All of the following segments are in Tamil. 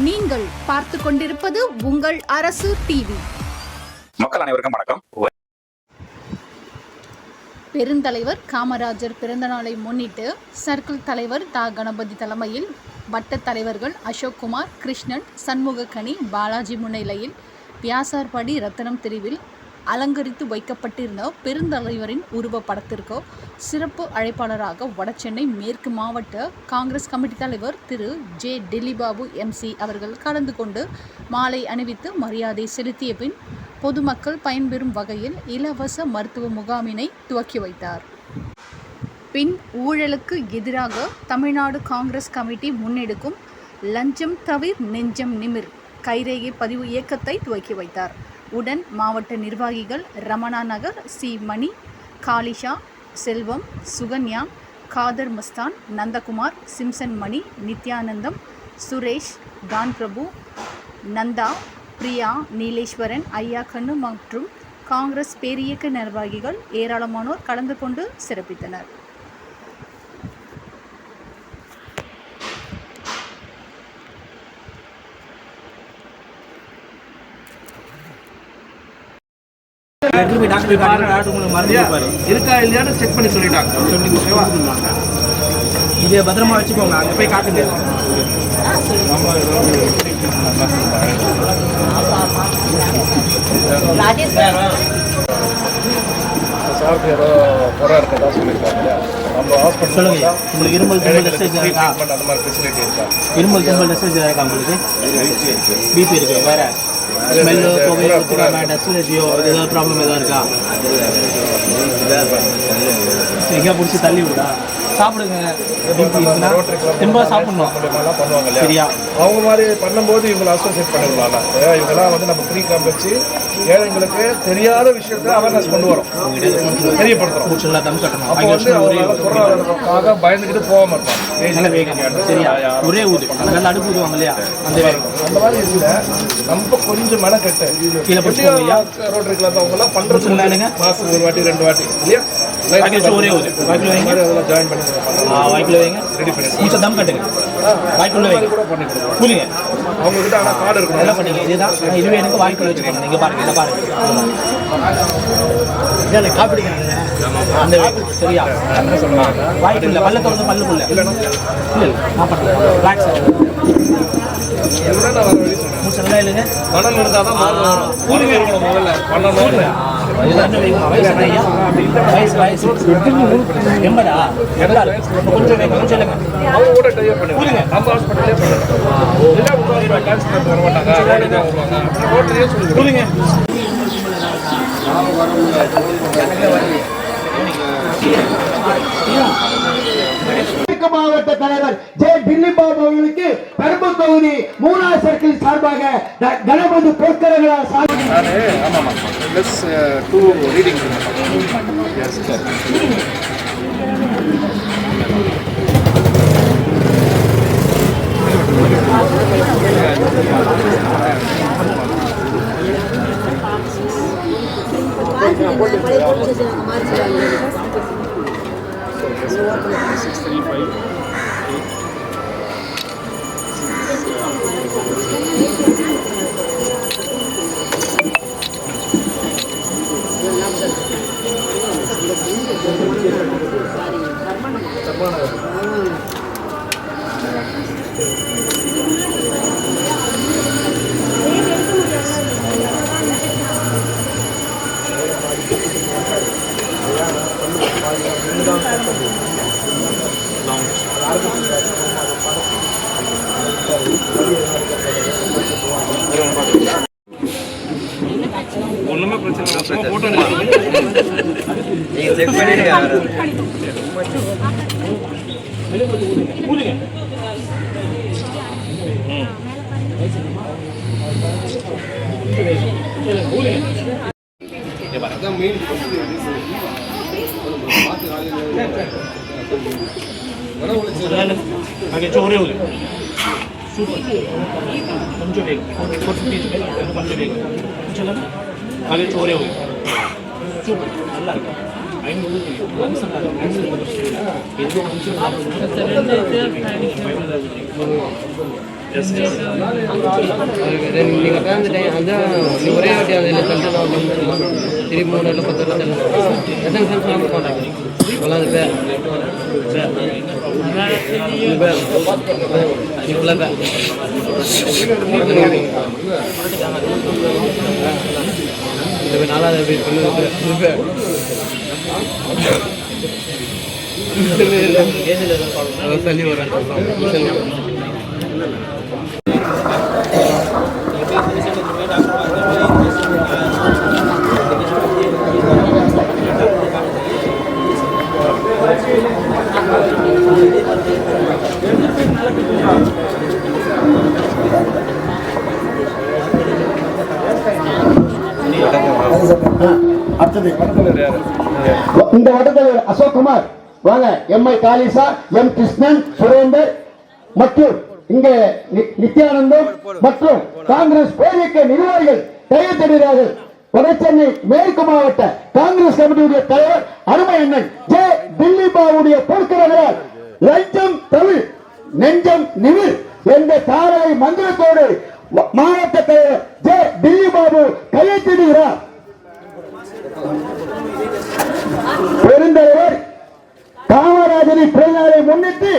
நீங்கள் பார்த்து கொண்டிருப்பது உங்கள் அரசு டிவி. மக்கள் அனைவருக்கும் வணக்கம். பெருந்தலைவர் காமராஜர் பிறந்தநாளை முன்னிட்டு சர்க்கிள் தலைவர் தா கணபதி தலைமையில் வட்ட தலைவர்கள் அசோக்குமார், கிருஷ்ணன், சண்முகக்கனி, பாலாஜி முன்னிலையில் வியாசார்பாடி ரத்தனம் தெருவில் அலங்கரித்து வைக்கப்பட்டிருந்த பெருந்தலைவரின் உருவப்படத்திற்கு சிறப்பு அழைப்பாளராக வடசென்னை மேற்கு மாவட்ட காங்கிரஸ் கமிட்டி தலைவர் திரு ஜே டெல்லிபாபு MC அவர்கள் கலந்து கொண்டு மாலை அணிவித்து மரியாதை செலுத்திய பின் பொதுமக்கள் பயன்பெறும் வகையில் இலவச மருத்துவ முகாமினை துவக்கி வைத்தார். பின் ஊழலுக்கு எதிராக தமிழ்நாடு காங்கிரஸ் கமிட்டி முன்னெடுக்கும் லஞ்சம் தவிர் நெஞ்சம் நிமிர் கைரேகை பதிவு இயக்கத்தை துவக்கி வைத்தார். உடன் மாவட்ட நிர்வாகிகள் ரமணா நகர், சி மணி, காளிஷா, செல்வம், சுகன்யா, காதர் மஸ்தான், நந்தகுமார், சிம்சன் மணி, நித்யானந்தம், சுரேஷ், டான் பிரபு, நந்தா, பிரியா, நீலேஸ்வரன், ஐயா கண்ணு மற்றும் காங்கிரஸ் பேரியக்க நிர்வாகிகள் ஏராளமானோர் கலந்து கொண்டு சிறப்பித்தனர். இருக்கா இல்லையான்னு செக் பண்ணி சொல்லிட்டாங்க. இதை பத்திரமா வச்சுக்கோங்க, அங்கே போய் காட்டுங்க. சாருக்கு ஏதோ குறை இருக்கதா சொல்லியிருக்காங்க. நம்ம ஹாஸ்பிட்டல் சொல்லுங்க. உங்களுக்கு இருமல் தும்மல் டெஸ்டேஜ் இருக்கா? அந்த மாதிரி ஃபெசிலிட்டி இருக்கா? இருமல் தும்மல் டெஸ்டேஜ் இருக்கா? உங்களுக்கு பிபி இருக்கு, வேற ஸ்மெல்லு புகை ஒத்துக்காம டஸ்ட்லஜியோ ஏதாவது ப்ராப்ளம் எதாவது இருக்கா? எங்கேயா பிடிச்சி தள்ளி விடா சாப்பிடுங்க. ரொம்ப சாப்பிடணும் பண்ணுவாங்க சரியா? அவங்க மாதிரி பண்ணும்போது இவங்களை அசோசியேட் பண்ணிடலாம். இவங்கெல்லாம் வந்து நம்ம ஃப்ரீ கேம்ப் வச்சு ஏழைங்களுக்கு தெரியாத விஷயத்தை அவேர்னஸ் கொண்டு வரோம், தெரியப்படுத்துறோம். தம் கட்டணும். அப்போ வந்து பொருளாதாரத்துக்காக பயந்துக்கிட்டு போகாம இருப்பாங்க. சரியா? ஒரே ஊது நல்ல அடுப்பு ஊதுவாங்க இல்லையா? அந்த மாதிரி இருக்குல்ல. நம்ம கொஞ்சம் மெனக்கட்டு கீழே ரோட்டரி கிளப் அவங்க எல்லாம் பண்றது மாசத்துக்கு ஒரு வாட்டி 2 வாட்டி இல்லையா? ஒரே ஊது வாய்க்குள்ள வைங்க, அதெல்லாம் ஜாயின் பண்ணி வாய்க்குள்ள வைங்க, ரெடி பண்ணி கொஞ்சம் தம் கட்டுங்க, வாய்க்குள்ள வைங்க கூட பண்ணி கூலிங்க. அவங்க கிட்ட ஆனால் கார்டு இருக்கணும், எல்லாம் பண்ணீங்க. இதுதான் இதுவே எனக்கு வாய்க்குள்ள வச்சுக்கோங்க. நீங்கள் பாருங்க, இதை பாருங்க, இதில் காப்பிடிக்கிறாங்க அந்த சரியா? வாய்க்குள்ள பல்ல தொடர்ந்து பல்லுக்குள்ள இல்லை நான் பண்ணுறேன். ரிலாக்ஸ் மூச்சு நல்லா இல்லைங்க. மனம் இருந்தால் தான் கூலிங்க இருக்கணும். முதல்ல பண்ணணும். மாவட்ட தலைவர் ஜே டில்லிபாபு அவர்களுக்கு பெரம்பூர் தொகுதி 3வது சர்க்கிள் சார்பாக கணபதி போர்க்கரங்களால் ஒண்ணுமே பிரச்சனை போட்டோ செக் பண்ணி கொஞ்சம் வேகம் கொஞ்சம் வேகம் சொல்லுங்க. அது சோரே போய் சூப்பர் நல்லா இருக்கும். 5 நிமிஷம் நீங்கள் அந்த டைம் அதான் நீ ஒரே வாட்டி அதில் சொல்லிட்டு நான் திரும்பி 3 இல்லை 10 இல்லை எத்தனை சென்ஸ் வாங்க மாட்டாங்க இவ்வளோ அது பேர் இவ்வளோ பேர் இது 4வது பேர் சொல்லி வரேன் அடுத்தது இந்த வட்டத்தலைவர் அசோக்குமார் வாங்க. எம்ஐ காளிசா, எம் கிருஷ்ணன், சுரேந்தர் மற்றும் இங்கே நித்யானந்தம் மற்றும் காங்கிரஸ் பேரியக்க நிர்வாகிகள் கையெழுத்திடுகிறார்கள். வடசென்னை மேற்கு மாவட்ட காங்கிரஸ் கமிட்டியுடைய தலைவர் அருமை அண்ணன் ஜே தில்லிபாவுடைய பொறுக்கிறவரால் லஞ்சம் தவிர நெஞ்சம் நிமிர் என்ற தாரலை மந்திரத்தோடு மாவட்ட தலைவர் ஜே தில்லிபாபு கையெழுத்திடுகிறார். பெருந்தலைவர் காமராஜரின் பிறந்தநாளை முன்னிட்டு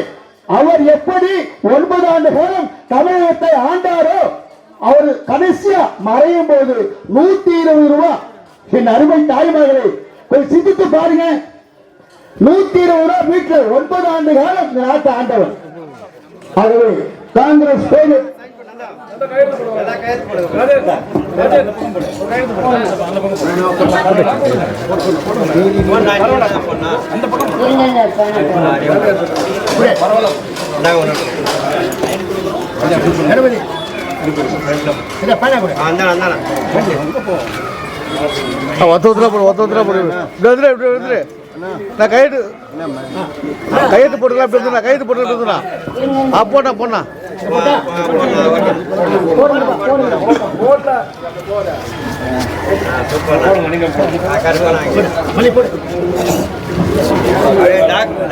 அவர் எப்படி 9 ஆண்டு காலம் தமிழகத்தை ஆண்டாரோ அவர் கடைசியா மறையும் போது 120 ரூபாய். என் அருமை தாய்மார்களை கொஞ்சம் சிந்தித்து பாருங்க. 120 ரூபாய் வீட்டில் 9 ஆண்டு காலம் இந்த நாட்டை ஆண்டவர். ஆகவே காங்கிரஸ் கையெழுத்து போட்டுக்கலாம் கையெழுத்து போட்டுக்கலாம் போட்டா போனா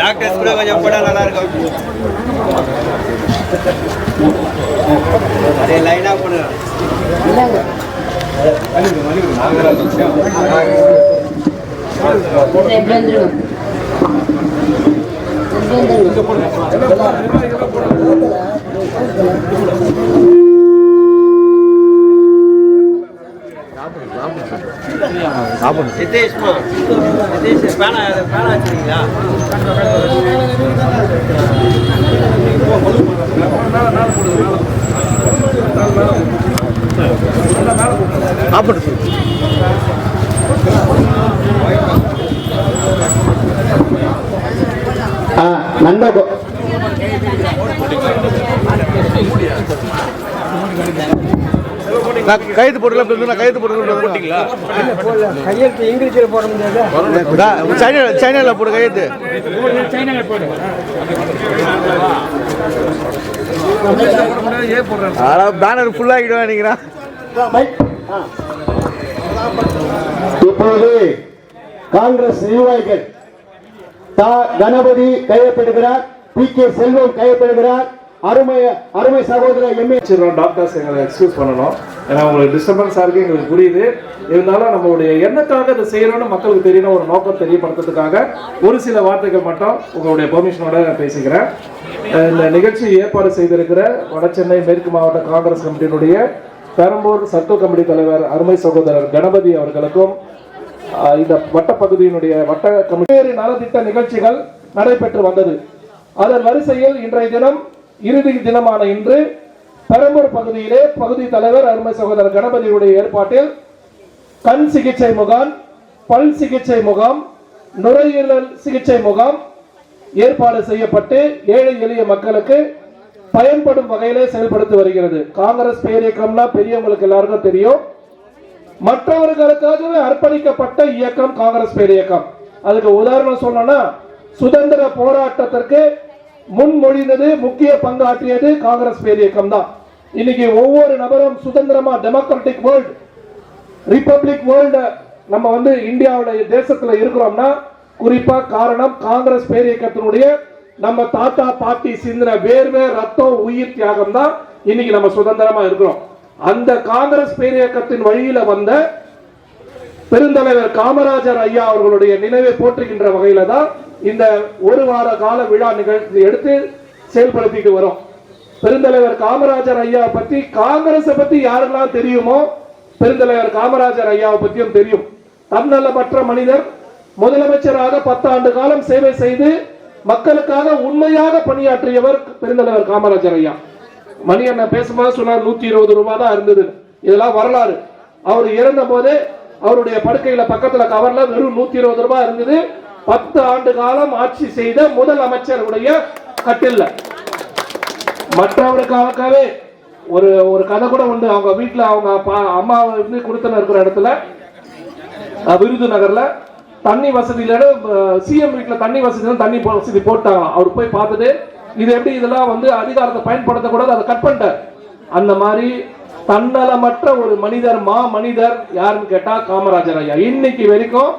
டாக்டர்ஸ் கூட கொஞ்சம் போட நல்லா இருக்கும். அதே லைனா போடுங்க. சித்தேஷ்மா சித்தேஷ் பேனா வச்சுருக்கீங்களா? நண்பர் கைது போட்டுக்கலாம் கைது போட்டுங்களா? கையெழுத்து இங்கிலீஷில் போட முடியாது. சைனால போடு கையெழுத்து. பேனர் ஃபுல்லா ஆகிடுவா நினைக்கிறான். இப்போது காங்கிரஸ் நிர்வாகிகள் கணபதி கையெழுத்திடுகிறார், பி கே செல்வம் கையெழுத்திடுகிறார். அருமை சகோதரர் எம்ஏ டாக்டர்ஸ் எங்களை எக்ஸ்கியூஸ் பண்ணணும். ஏன்னா உங்களுக்கு டிஸ்டர்பன்ஸாக இருக்கு, எங்களுக்கு புரியுது. இருந்தாலும் நம்மளுடைய எண்ணத்துக்காக இதை செய்யணும்னு மக்களுக்கு தெரியணும், ஒரு நோக்கம் தெரியப்படுத்துறதுக்காக ஒரு சில வார்த்தைகள் மட்டும் உங்களுடைய பெர்மிஷனோட பேசிக்கிறேன். இந்த நிகழ்ச்சி ஏற்பாடு செய்திருக்கிற வடசென்னை மேற்கு மாவட்ட காங்கிரஸ் கமிட்டியினுடைய பெரம்பூர் சர்க்கிள் கமிட்டி தலைவர் அருமை சகோதரர் கணபதி அவர்களுக்கும் இந்த வட்டப்பகுதியினுடைய வட்ட கமிட்டி நலத்திட்ட நிகழ்ச்சிகள் நடைபெற்று வந்தது. அதன் வரிசையில் இன்றைய தினம் இறுதி தினமான இன்று பெரம்பூர் பகுதியிலே பகுதி தலைவர் அருமை சகோதரர் கணபதியுடைய ஏற்பாட்டில் கண் சிகிச்சை முகாம், பல் சிகிச்சை முகாம், நுரையீரல் சிகிச்சை முகாம் ஏற்பாடு செய்யப்பட்டு ஏழை எளிய மக்களுக்கு பயன்படும் வகையிலே செயல்படுத்தி வருகிறது. காங்கிரஸ் பேரியக்கம்னா பெரியவங்களுக்கு எல்லாருக்கும் தெரியும். மற்றவர்களுக்காகவே அர்ப்பணிக்கப்பட்ட இயக்கம் காங்கிரஸ் பேரியக்கம். அதுக்கு உதாரணம் சொல்லணும்னா சுதந்திர போராட்டத்திற்கு முன்மொழிந்தது, முக்கிய பங்காற்றியது காங்கிரஸ் பேரியக்கம் தான். இன்னைக்கு ஒவ்வொரு நபரும் சுதந்திரமா டெமோக்ராட்டிக் வேர்ல்ட், ரிப்பப்ளிக் வேர்ல்டு நம்ம இந்தியாவுடைய தேசத்துல இருக்கிறோம்னா குறிப்பா காரணம் காங்கிரஸ் பேரியக்கத்தினுடைய நம்ம தாத்தா பாட்டி சிந்தின வேர்வை ரத்தம் உயிர் தியாகம் தான் இன்னைக்கு நம்ம சுதந்திரமா இருக்கிறோம். அந்த காங்கிரஸ் பேரியக்கத்தின் வழியில வந்த பெருந்தலைவர் காமராஜர் ஐயா அவர்களுடைய நினைவை போற்றுகின்ற வகையில தான் இந்த ஒரு வார கால விழா நிகழ்ச்சி எடுத்து செயல்படுத்திட்டு வரும். பெருந்தலைவர் காமராஜர் ஐயா பத்தி, காங்கிரஸை பத்தி யாரெல்லாம் தெரியுமோ பெருந்தலைவர் காமராஜர் ஐயாவை பத்தியும் தெரியும். தன்னலமற்ற மனிதர், முதலமைச்சராக 10 ஆண்டு காலம் சேவை செய்து மக்களுக்காக உண்மையாக பணியாற்றியவர் பெருந்தலைவர் காமராஜர் ஐயா. மணி அண்ணன் பேசும்போது சொன்னார் 120 ரூபாய் தான் இருந்தது. இதெல்லாம் வரலாறு. அவர் இறந்த போது அவருடைய படுக்கையில பக்கத்துல கவர்ல வெறும் 120 ரூபாய் இருந்தது. 10 ஆண்டு காலம் ஆட்சி செய்த முதல் அமைச்சருடைய கட்டில்ல. மற்றவருக்காகவே ஒரு கதை கூட உண்டு. அவங்க வீட்டுல அவங்க அம்மா வந்து குடுத்தன இருக்கிற இடத்துல விருதுநகர்ல தண்ணி வசதியில சிஎம் வீட்டுல தண்ணி வசதி போட்டாங்க. அவர் போய் பார்த்துட்டு இது எப்படி இதெல்லாம் வந்து அதிகாரத்தை பயன்படுத்தக்கூடாது, அதை கட் பண்ணிட்டார். அந்த மாதிரி தன்னலமற்ற ஒரு மனிதர், மனிதர் யாருன்னு கேட்டா காமராஜர் ஐயா. இன்னைக்கு வரைக்கும்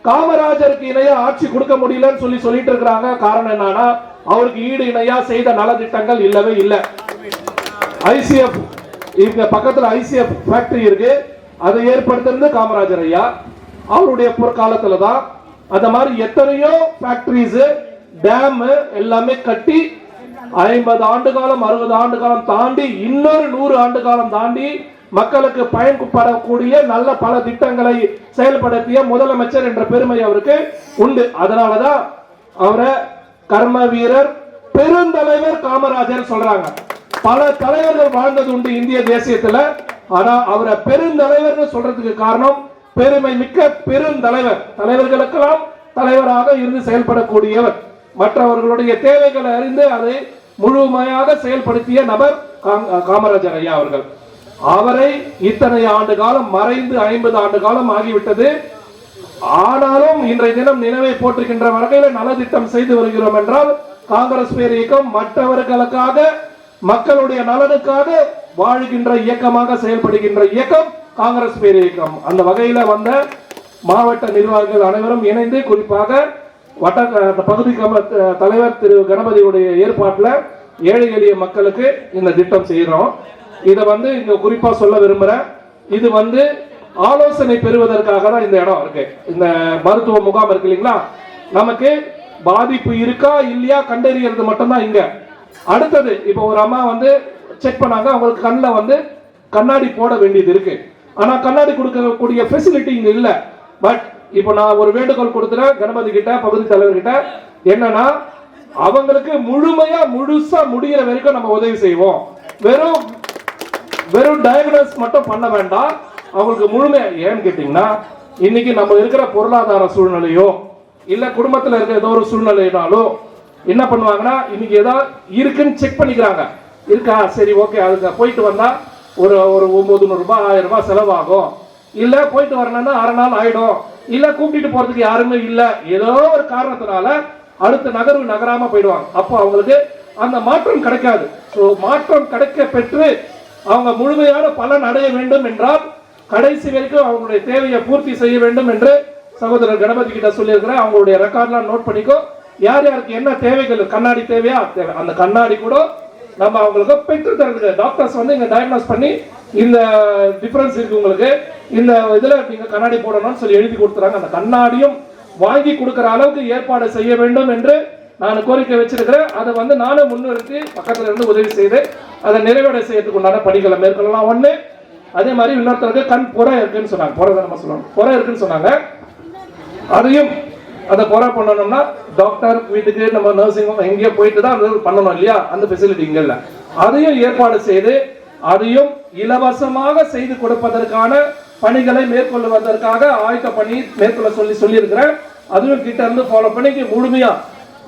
காமராஜருக்கு இணையா ஆட்சி கொடுக்க முடியலன்னு சொல்லிட்டு இருக்கிறாங்க. காரணம் என்னன்னா, அவருக்கு ஈடு இணையா செய்த நலத்திட்டங்கள் இல்லவே இல்லை. ஐசிஎஃப் இங்க பக்கத்துல ஐசிஎஃப் ஃபேக்டரி இருக்கு, அதை ஏற்படுத்தினது காமராஜர் ஐயா. அவருடைய பொற்காலத்துல தான் அந்த மாதிரி எத்தனையோ ஃபேக்டரிஸ், டேம் எல்லாமே கட்டி 50 ஆண்டு காலம் 60 ஆண்டு காலம் தாண்டி இன்னொரு 100 ஆண்டு காலம் தாண்டி மக்களுக்கு பயன்படக்கூடிய நல்ல பல திட்டங்களை செயல்படுத்திய முதலமைச்சர் என்ற பெருமை அவருக்கு உண்டு. அதனாலதான் அவரை கர்ம வீரர், பெருந்தலைவர் காமராஜர் சொல்றாங்க. பல தலைவர்கள் வாழ்ந்தது உண்டு இந்திய தேசியத்துல. ஆனா அவரை பெருந்தலைவர் சொல்றதுக்கு காரணம் பெருமை மிக்க பெருந்தலைவர். தலைவர்களுக்கெல்லாம் தலைவராக இருந்து செயல்படக்கூடியவர். மற்றவர்களுடைய தேவைகளை அறிந்து அதை முழுமையாக செயல்படுத்திய நபர் காமராஜர் ஐயா அவர்கள். அவரை இத்தனை ஆண்டு காலம் மறைந்து 50 ஆண்டு காலம் ஆகிவிட்டது. ஆனாலும் இன்றைய தினம் நினைவை போற்றுகின்ற வகையில் நலத்திட்டம் செய்து வருகிறோம் என்றால், காங்கிரஸ் பேர் இயக்கம் மற்றவர்களுக்காக, மக்களுடைய நலனுக்காக வாழ்கின்ற இயக்கமாக செயல்படுகின்ற இயக்கம் காங்கிரஸ் பேர் இயக்கம். அந்த வகையில வந்த மாவட்ட நிர்வாகிகள் அனைவரும் இணைந்து, குறிப்பாக பகுதி தலைவர் திரு கணபதியுடைய ஏற்பாட்டில் ஏழை எளிய மக்களுக்கு இந்த திட்டம் செய்யறோம். இதை வந்து இங்க குறிப்பா சொல்ல விரும்புறேன். இது வந்து ஆலோசனை பெறுவதற்காக தான் இந்த இடம் இருக்கு. இந்த மருத்துவ முகாம் இருக்கு இல்லைங்களா, நமக்கு பாதிப்பு இருக்கா இல்லையா கண்டறியறது மட்டும்தான் இங்க. அடுத்தது இப்போ ஒரு அம்மா வந்து செக் பண்ணாங்க, அவங்களுக்கு கண்ணில் வந்து கண்ணாடி போட வேண்டியது இருக்கு. ஆனா கண்ணாடி கொடுக்கக்கூடிய ஃபெசிலிட்டி இங்க இல்ல. பட் இப்போ நான் ஒரு வேண்டுகோள் கொடுத்துறேன் கணபதி கிட்ட, பகுதி தலைவர் கிட்ட, என்னன்னா அவங்களுக்கு முழுசா முடிகிற வரைக்கும் நம்ம உதவி செய்வோம். வெறும் டயக்னோஸ் மட்டும் பண்ண வேண்டாம், அவங்களுக்கு முழுமையா. ஏன்னு கேட்டீங்கன்னா, இன்னைக்கு நம்ம இருக்கிற பொருளாதார சூழ்நிலையோ இல்ல குடும்பத்துல இருக்கிற ஏதோ ஒரு சூழ்நிலைனாலோ என்ன பண்ணுவாங்கன்னா, இன்னைக்கு ஏதாவது இருக்குன்னு செக் பண்ணிக்கிறாங்க. இருக்கா, சரி ஓகே, அதுக்கு போயிட்டு வந்தா ஒரு 900 ரூபாய் 1000 ரூபாய் செலவாகும். இல்ல போயிட்டு வரணும்னா அரை நாள் ஆயிடும். இல்ல கூப்பிட்டு போறதுக்கு யாருமே இல்ல, ஏதோ ஒரு காரணத்தினால அடுத்த நகராம போயிடுவாங்க. அப்போ அவங்களுக்கு அந்த மாற்றம் கிடைக்காது. மாற்றம் கிடைக்க பெற்று அவங்க முழுமையான பலன் அடைய வேண்டும் என்றால் கடைசி வரைக்கும் அவங்களுடைய தேவையை பூர்த்தி செய்ய வேண்டும் என்று சகோதரர் கணபதி கிட்ட சொல்லியிருக்கிறேன். அவங்களுடைய ரெக்கார்ட்லாம் நோட் பண்ணிக்கோ. யார் யாருக்கு என்ன தேவைகள், கண்ணாடி தேவையா, அந்த கண்ணாடி கூட நம்ம அவங்களுக்கு பெற்று தரதுக்கு டாக்டர்ஸ் வந்து இங்க டயக்னோஸ் பண்ணி இந்த டிஃபரன்ஸ் இருக்கு உங்களுக்கு, இந்த இதுல நீங்க கண்ணாடி போடணும்னு சொல்லி எழுதி கொடுத்துறாங்க. அந்த கண்ணாடியும் வாங்கி கொடுக்கிற அளவுக்கு ஏற்பாடு செய்ய வேண்டும் என்று நான் கோரிக்கை வச்சிருக்கிறேன். அதை வந்து நானும் முன்னிறுத்தி பக்கத்துல இருந்து உதவி செய்து அதை நிறைவேற செய்யறதுக்கு உண்டான பணிகளை மேற்கொள்ளலாம். ஒண்ணு, அதே மாதிரி இன்னொருத்தருக்கு கண் புற இருக்குன்னு சொன்னாங்க, புற இருக்குன்னு சொன்னாங்க. அதையும் அதை புற பண்ணணும்னா டாக்டர் வீட்டுக்கு நம்ம நர்சிங் எங்கேயோ போயிட்டு தான் பண்ணணும் இல்லையா, அந்த ஃபெசிலிட்டி இங்க இல்ல. அதையும் ஏற்பாடு செய்து அதையும் இலவசமாக செய்து கொடுப்பதற்கான பணிகளை மேற்கொள்வதற்காக ஆயத்த பணி மேற்கொள்ள சொல்லி இருக்கிறேன். அதுவும் கிட்ட இருந்து ஃபாலோ பண்ணி முழுமையா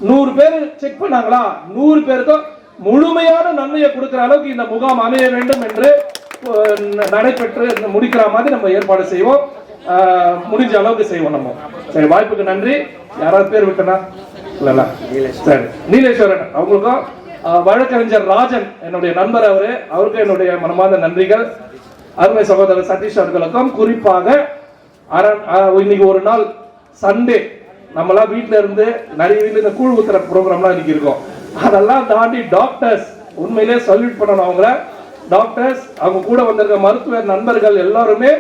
100 பேர் செக் பண்ணாங்களா, 100 பேருக்கும் முழுமையான நன்மையை கொடுக்கிற அளவுக்கு இந்த முகாம் அமைய வேண்டும் என்று நடைபெற்று முடிக்கிற மாதிரி நம்ம ஏற்பாடு செய்வோம். முடிஞ்ச அளவுக்கு செய்வோம் நம்ம. சரி, வாய்ப்புக்கு நன்றி. யாராவது பேர் விட்டனா? இல்ல, சரி, நீலேஸ்வரன் அவங்களுக்கும் வழக்கறிஞர் ராஜன் என்னுடைய நண்பர், அவருக்கு என்னுடைய மனமார்ந்த நன்றிகள். அருமை சகோதரர் சதீஷ் அவர்களுக்கும் குறிப்பாக இன்னைக்கு ஒரு நாள் சண்டே, நம்மளாம் வீட்டுல இருந்து நிறைய வீட்டுல இந்த கூழ் ஊத்துற ப்ரோக்ராம்லாம் இன்னைக்கு இருக்கும். அதெல்லாம் தாண்டி டாக்டர்ஸ் உண்மையிலே சல்யூட் பண்ணணும் அவங்கள. டாக்டர்ஸ், அவங்க கூட வந்திருக்க மருத்துவ நண்பர்கள் எல்லாருமே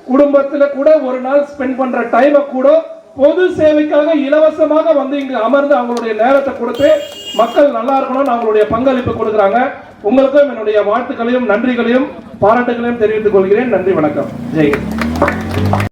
குடும்பத்தில் கூட ஒரு நாள் ஸ்பெண்ட் பண்ற டைமை கூட பொது சேவைக்காக இலவசமாக வந்து இங்கு அமர்ந்து அவங்களுடைய நேரத்தை கொடுத்து மக்கள் நல்லா இருக்கணும்னு அவங்களுடைய பங்களிப்பு கொடுக்குறாங்க. உங்களுக்கும் என்னுடைய வாழ்த்துக்களையும் நன்றிகளையும் பாராட்டுகளையும் தெரிவித்துக் கொள்கிறேன். நன்றி, வணக்கம், ஜெய் ஹிந்த்.